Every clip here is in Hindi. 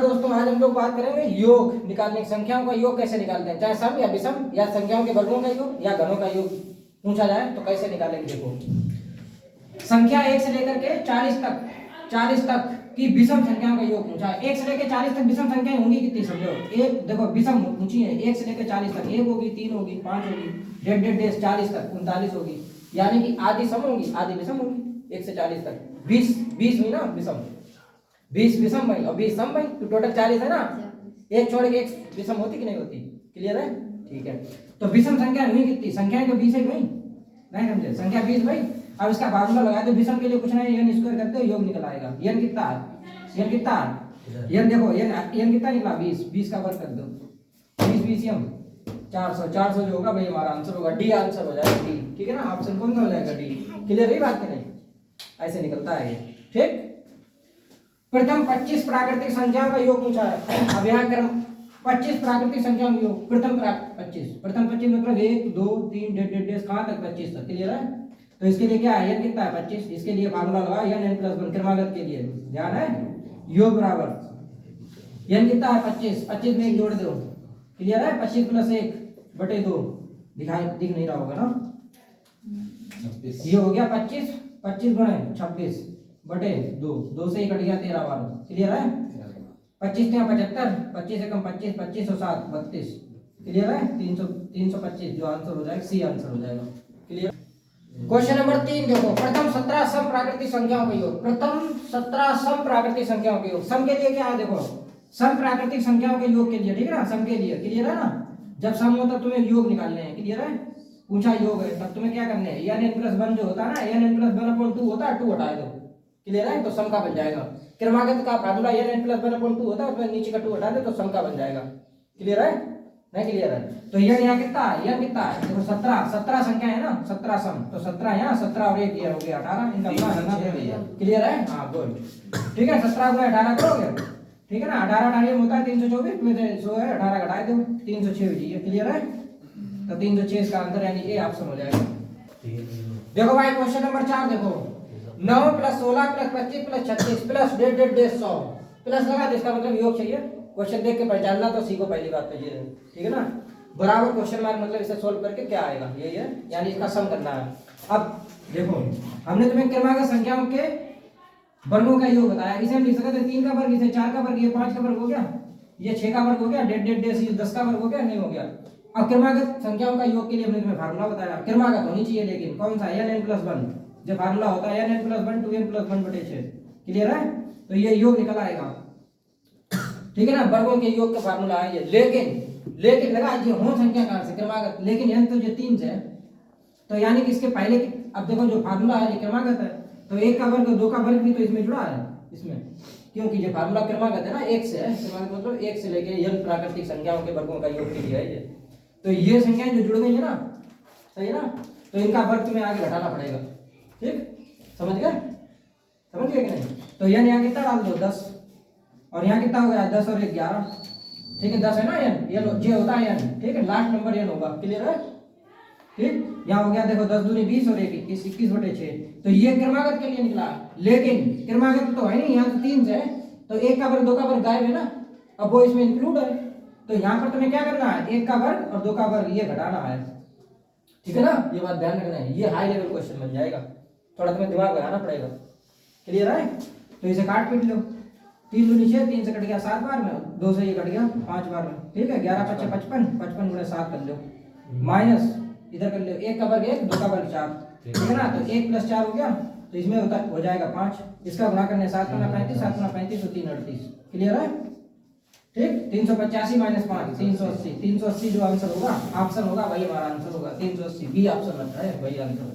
दोस्तों आज हम लोग बात करेंगे योग निकालने की। संख्याओं का योग कैसे निकालते हैं, चाहे सम या विषम या संख्याओं के वर्गों का योग या घनों का योग पूछा जाए तो कैसे निकालेंगे। देखो संख्या 1 से लेकर के 40 तक की विषम संख्याओं का योग पूछा है। 1 से लेकर 40 तक विषम संख्याएं होंगी कितनी समझो। एक देखो विषम पूछी है 1 से लेकर 40 तक, 1 होगी, 3 होगी, 5 होगी, डेढ़ डेढ़ डेढ़ 40 तक 39 होगी, यानी कि आधी सम होगी आधी विषम होगी। 1 से 40 तक 20 हुई ना विषम, 20 विषम भाई और 20 सम भाई, तो टोटल 40 है ना। एक छोड़ के एक विषम होती कि नहीं होती, क्लियर है, ठीक है। तो विषम संख्या हुई कितनी, संख्याएं तो 20 है भाई, नहीं समझे, संख्या 20 भाई। अब इसका फार्मूला लगाए तो विषम के लिए कुछ नहीं, n स्क्वायर करते हो योग निकल आएगा। n कितना है, n कितना है, n देखो n कितना निकला 20 का वर्ग कर दो, 20 20 400 जो होगा भाई हमारा आंसर होगा डी, आंसर हो जाएगा डी, ठीक है ना। ऑप्शन कौन सा हो जाएगा, डी। क्लियर रही बात कि नहीं, ऐसे निकलता है ये, ठीक। प्रथम 25 प्राकृतिक संख्याओं का योग पूछा है। अब यहाँ क्रम 25 प्राकृतिक संख्याओं का योग, प्रथम 25 मतलब 1 2 3 डेढ़ डेढ़ कहाँ तक 25 तक, क्लियर है। तो इसके लिए क्या है, n कितना है 25, इसके लिए फार्मूला लगा n+1 क्रमागत के लिए, ध्यान है, योग बराबर n कितना है 25 में 1 जोड़ दो, क्लियर है। 25 + 1 बटे 2 दिख नहीं रहा होगा ना, ये हो गया 25 गुणे 26 बटे 2 से 1 कट गया 13 बार, क्लियर है। 25 क्या 75, 25 एकम 25, 25 और 7 32, क्लियर है। 325 जो आंसर हो जाएगा, सी आंसर हो जाएगा, क्लियर। क्वेश्चन नंबर 3 देखो, प्रथम 17 सम प्राकृतिक संख्याओं का योग, प्रथम 17 सम प्राकृतिक संख्याओं का योग। सम के लिए क्या है, देखो सम प्राकृतिक संख्याओं के योग के लिए, ठीक है ना, सम के लिए, क्लियर है ना। जब सम होता तुम्हें योग निकालने हैं, क्लियर है, पूछा योग है तब तुम्हें क्या करने हैं, n+1 जो होता है ना, n+1/2 होता है, 2 हटा दो, क्लियर है, तो सम का बन जाएगा। क्रमागत का फार्मूला n+1/2 होता है, उसमें नीचे का 2 हटा दे तो सम का बन जाएगा, क्लियर है, नहीं क्लियर है। तो ये यहाँ कितना है, n कितना है, देखो 17 संख्या है ना, 17 सम, तो 17 यहाँ 17 और 1 ये हो गया 18, इनका गुणा करना है, क्लियर है, हाँ गुड, ठीक है। 17 गुणा 18 करोगे, ठीक है ना, 18 होता है 324 में से 100 है, 18 घटाए दो 306 हो जाएगी, क्लियर है। तो 306 इसका आंसर यानी ए ऑप्शन हो जाएगा। देखो भाई क्वेश्चन नंबर 4 देखो, 9 + 16 + 25 + 36 + डेढ़ डेढ़ डेढ़ 100 प्लस लगा दो, इसका मतलब योग चाहिए। क्वेश्चन देख के पहचानना तो सीखो, पहली बात तो ये है, ठीक है ना। बराबर क्वेश्चन मार्क मतलब इसे सोल्व करके क्या आएगा, यही है, यानी इसका सम करना है। अब देखो हमने तुम्हें क्रमागत संख्याओं के वर्गों का योग बताया, इसे हम लिख सकते हैं 3 का वर्ग, इसे 4 का वर्ग, ये 5 का वर्ग हो गया, ये 6 का वर्ग हो गया, डेढ़ डेढ़ डेढ़ 10 का वर्ग हो गया, नहीं हो गया। अब क्रमागत संख्याओं का योग के लिए हमने तुम्हें फार्मूला बताया, क्रमागत होनी चाहिए, लेकिन कौन सा, n+1 जो फार्मूला होता है n+1 2n+1/6, क्लियर है। तो ये योग निकल आएगा, ठीक है ना, वर्गों के योग का फार्मूला है ये। लेकिन लगा ये हो संख्या कहां से, क्रमागत, लेकिन n तो जो 3 से है, तो यानी कि इसके पहले अब देखो जो फार्मूला है ये क्रमागत है, तो 1 का वर्ग 2 का वर्ग भी तो इसमें जुड़ा है, इसमें, क्योंकि जो फार्मूला क्रमागत है ना 1 से है, क्रमागत मतलब 1 से लेके n प्राकृतिक संख्याओं के वर्गों का योग के लिए है ये। तो ये संख्याएं जो जुड़ गई है ना, सही है ना, तो इनका वर्ग तुम्हें आगे घटाना पड़ेगा, ठीक, समझ गए कि नहीं। तो यहाँ कितना डाल दो 10, और यहाँ कितना हो गया 10 और 1 11, ठीक है, 10 है ना n, ये जे होता है n, ठीक है, लास्ट नंबर n होगा, क्लियर है, ठीक। यहाँ हो गया देखो 10 दूनी 20 और 1 21/6, तो ये क्रमागत के लिए निकला, लेकिन क्रमागत तो है नहीं, यहाँ तो 3 से है, तो 1 का वर्ग 2 का वर्ग गायब है ना, अब वो इसमें इंक्लूड है, तो यहाँ पर तुम्हें क्या करना है, 1 का वर्ग और 2 का वर्ग ये घटाना है, ठीक है ना, ये बात ध्यान रखना है, ये हाई लेवल क्वेश्चन बन जाएगा, थोड़ा तुम्हें दिमाग लगाना पड़ेगा, क्लियर है। तो इसे काट पीट लो, 3 दूनी 6, 3 से कट गया 7 बार में, 2 से ये कट गया 5 बार में, ठीक है, 11 × 5 = 55, 55 गुणे 7 कर लो, माइनस इधर कर लो, 1 का वर्ग 1 2 का वर्ग 4, ठीक है ना, तो 1 + 4 हो गया, तो इसमें हो जाएगा 5, इसका गुणा करने 7 × 35, 7 × 35 तो 3 38, क्लियर है, ठीक। 385 - 5 380, 380 जो आंसर होगा, ऑप्शन होगा वही हमारा आंसर होगा, 380 बी ऑप्शन लगता है, वही आंसर।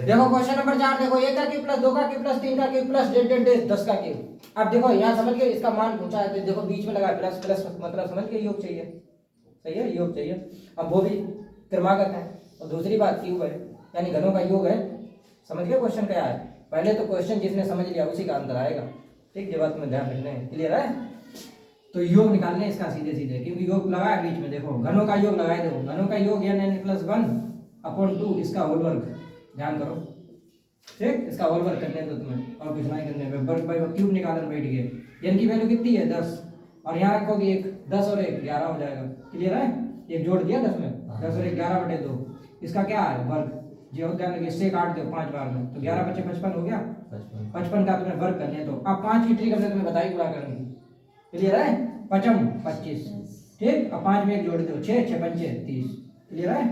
देखो क्वेश्चन नंबर 4 देखो, 1 का क्यूब + 2 का क्यूब + 3 का क्यूब + डेढ़ डेढ़ डेढ़ 10 का क्यूब। अब देखो यहाँ समझ गए, इसका मान पूछा है तो देखो बीच में लगा प्लस प्लस, मतलब समझ गए योग चाहिए, सही है, योग चाहिए। अब वो भी क्रमागत है, और दूसरी बात क्यूब है, यानी घनों का योग है, समझ गए क्वेश्चन क्या है। पहले तो क्वेश्चन जिसने समझ लिया उसी का आंसर आएगा, ठीक, ये बात में ध्यान रखना है, क्लियर है। तो योग निकालने इसका सीधे सीधे, क्योंकि योग लगाया बीच में, देखो घनों का योग लगाए, देखो घनों का योग n+1/2 इसका होल वर्ग, ध्यान करो, ठीक, इसका होल वर्ग करने दो तुम्हें, और कुछ नहीं करने में, क्यूब निकालने बैठ गए, n की वैल्यू कितनी है 10, और यहाँ रखोगे 1, 10 और 1 11 हो जाएगा। क्लियर है? एक जोड़ दिया 10 में, 10 और 1 11/2, इसका क्या है वर्ग, जो ध्यान रखिए इससे काट दो 5 बार में, तो 11 बचे 55 हो गया, 55 का तुम्हें वर्ग करना है। तो अब 5 की ट्रिक हमने तुम्हें बताई पूरा करने की। क्लियर है? 55 25, ठीक। अब 5 में 1 जोड़ दो, 6 6 5 30। क्लियर है?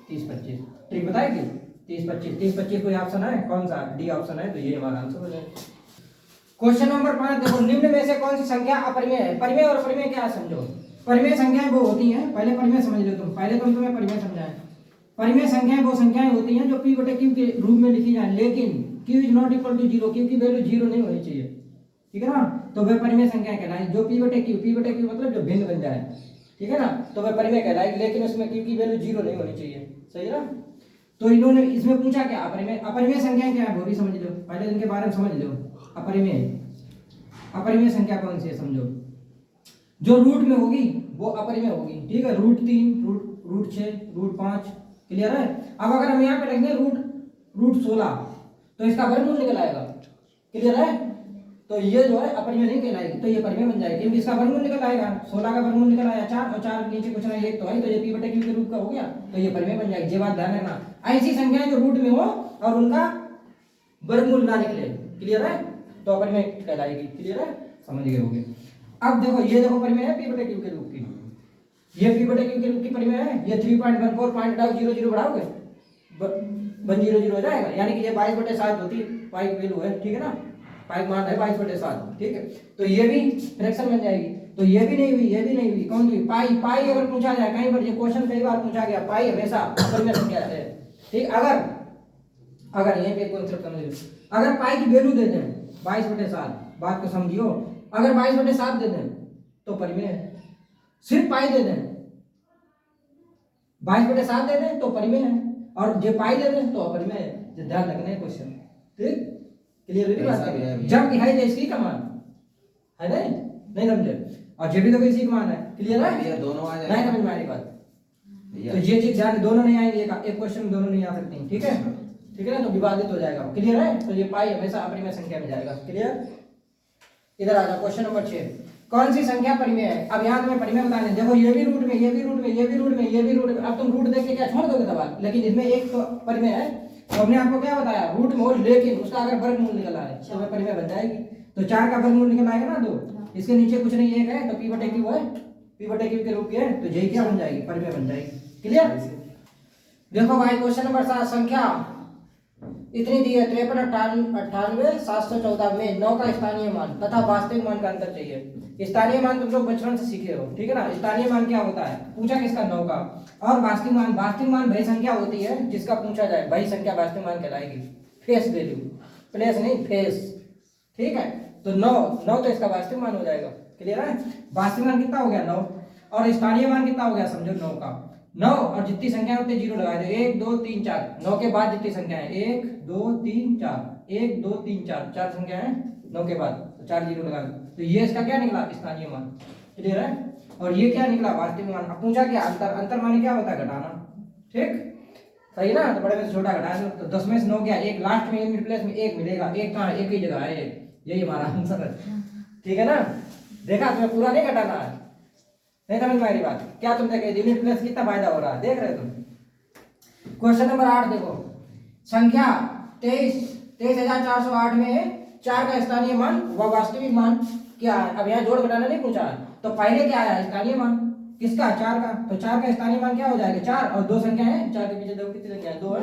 30 25 ट्रिक बताएगी। 30 25 30 25 कोई ऑप्शन है? कौन सा? डी ऑप्शन है, तो ये हमारा आंसर हो जाएगा। क्वेश्चन नंबर 5 देखो, निम्न में से कौन सी संख्या अपरिमेय है? परिमेय और अपरिमेय क्या समझो। परिमेय संख्याएं वो होती हैं, पहले परिमेय समझ लो तुम, पहले तुम तुम्हें परिमेय समझाएं। परिमेय संख्याएं वो संख्याएं होती हैं जो p/q के रूप में लिखी जाए, लेकिन q is not equal to 0, q की वैल्यू 0 नहीं होनी चाहिए। ठीक है ना? तो वह परिमेय संख्या कहलाएगी। जो p/q मतलब जो भिन्न बन जाए, ठीक है ना, तो वह परिमेय कहलाएगी, लेकिन उसमें q की वैल्यू 0 नहीं होनी चाहिए। सही है ना? तो इन्होंने इसमें पूछा क्या अपरिमेय। अपरिमेय संख्याएं क्या है वो भी समझ लो, पहले इनके बारे में समझ लो। अपरिमेय संख्या कौन सी है समझो। जो रूट में होगी वो अपरिमेय होगी। ठीक है? √3, √6, √5। क्लियर है? अब अगर हम यहाँ पे रखेंगे √16, तो इसका वर्गमूल निकल आएगा। क्लियर है? तो ये जो है अपरिमेय नहीं कहलाएगी, तो ये परिमेय बन जाएगी, क्योंकि इसका वर्गमूल निकल आएगा। 16 का वर्गमूल निकल आया 4, और 4 नीचे कुछ नहीं 1 तो है, तो ये p/q के रूप का हो गया, तो ये परिमेय बन जाएगी। ये बात ध्यान रखना, ऐसी संख्याएं जो रूट में हो और उनका वर्गमूल ना निकले। क्लियर है? तो अपरिमेय कहलाएगी। क्लियर है? समझ गए होंगे। अब देखो, ये देखो परिमेय है p/q के रूप की, ये p/q के रूप की परिमेय है। ये 3.14 बढ़ाओगे 100 हो जाएगा, यानी कि ये 22/7 होती है, पाई की वैल्यू है। ठीक है ना? पाई मान है 22/7। ठीक है? तो ये भी फ्रैक्शन बन जाएगी। तो ये भी नहीं हुई, ये भी नहीं हुई, कौन सी? पाई अगर पूछा जाए कहीं पर, ये क्वेश्चन कई बार पूछा गया, पाई हमेशा अपरिमेय संख्या है। ठीक? अगर यहीं पे कॉन्सेप्ट समझ लो, अगर पाई की वैल्यू दे दें 22/7, बात को समझियो, अगर 22/7 दे दें तो परिमेय है। सिर्फ पाई दे दें, 22/7 दे दें तो परिमेय है, और जो पाई दे दें तो अपरिमेय है। ध्यान रखना है क्वेश्चन। ठीक? क्लियर है बात? जब है इसकी का मान है, नहीं समझे, और जब भी तो इसी का मान है। क्लियर है? ये दोनों आ नहीं जाएंगे। समझ में आ रही बात? तो ये चीज ध्यान, दोनों नहीं आएंगे, एक क्वेश्चन दोनों नहीं आ सकती। ठीक है? ठीक है ना? तो विवादित हो जाएगा। क्लियर है? तो ये पाई हमेशा अपरिमेय संख्या में जाएगा। क्लियर? इधर आ जाओ, क्वेश्चन नंबर 6, कौन सी संख्या परिमेय है। अब यहाँ तुम्हें परिमेय बताने, देखो ये भी रूट में, ये भी रूट में, ये भी रूट में, ये भी रूट में। अब तुम रूट देख के क्या छोड़ दोगे सवाल, लेकिन इसमें एक तो परिमेय है, तो हमने आपको क्या बताया, रूट में हो, लेकिन उसका अगर वर्गमूल निकल आए तो वह परिमेय बन जाएगी। तो 4 का वर्गमूल निकल आएगा ना 2, इसके नीचे कुछ नहीं 1 है, तो p/q है, p/q के रूप की है, तो यही क्या बन जाएगी, परिमेय बन जाएगी। क्लियर? देखो भाई क्वेश्चन नंबर 7, संख्या इतनी दी है 53 98 714 में 9 का स्थानीय मान तथा वास्तविक मान का अंतर चाहिए। स्थानीय मान तुम लोग बचपन से सीखे हो। ठीक है ना? स्थानीय मान क्या होता है, पूछा किसका, 9 का। और वास्तविक मान वही संख्या होती है जिसका पूछा जाए, वही संख्या वास्तविक मान कहलाएगी। फेस वैल्यू, प्लेस नहीं, फेस। ठीक है? तो 9 तो इसका वास्तविक मान हो जाएगा। क्लियर है? वास्तविक मान कितना हो गया 9, और स्थानीय मान कितना हो गया समझो 9 का। 9 और जितनी संख्या होती है 0 लगा दो, 1 2 3 4। 9 के बाद जितनी संख्या है 1 2 3 4, 1 2 3 4, 4 संख्या है 9 के बाद, तो 4 0 लगा दो। तो ये इसका क्या निकला, स्थानीय मान। क्लियर है? और ये क्या निकला, वास्तविक मान। अब पूछा क्या, अंतर माने क्या होता है, घटाना। ठीक? सही ना? तो बड़े में से छोटा घटा दो, तो 10 में से 9 गया, एक लास्ट में मिड प्लेस में 1 मिलेगा। 1 कहाँ है, एक ही जगह है, यही हमारा आंसर है। ठीक है ना? देखा, तुम्हें पूरा नहीं घटाना है। नहीं समझ में आ रही बात? क्या तुम देखे यूनिट प्लस कितना फायदा हो रहा है, देख रहे तुम। क्वेश्चन नंबर 8 देखो, संख्या 23,408 में 4 का स्थानीय मान व वास्तविक मान क्या है। अब यहाँ जोड़ घटाना नहीं पूछा है, तो पहले क्या आया, स्थानीय मान किसका, 4 का। तो 4 का स्थानीय मान क्या हो जाएगा, 4, और 2 संख्या है, 4 के पीछे 2 कितनी संख्या है, 2 है,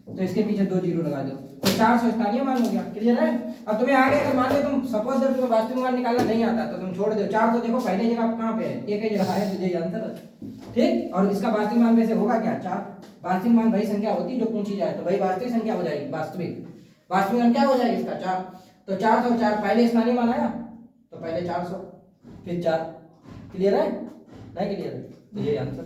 तो इसके पीछे 2 0 लगा दो, तो 400 स्थानीय मान हो गया। क्लियर है? अब तुम्हें आगे अगर मान लो तुम सपोज दैट तुम्हें वास्तविक मान निकालना नहीं आता, तो तुम छोड़ दो। 4 तो देखो पहले जगह कहाँ पे है, एक ही जगह है, तो यही आंसर है। ठीक? और इसका वास्तविक मान वैसे होगा क्या, 4। वास्तविक मान वही संख्या होती है जो पूछी जाए, तो वही वास्तविक संख्या हो जाएगी। वास्तविक मान क्या हो जाएगा इसका, 4। तो 404 पहले स्थानीय मान आया, तो पहले 400 फिर 4। क्लियर है? नहीं क्लियर है? तो यही आंसर।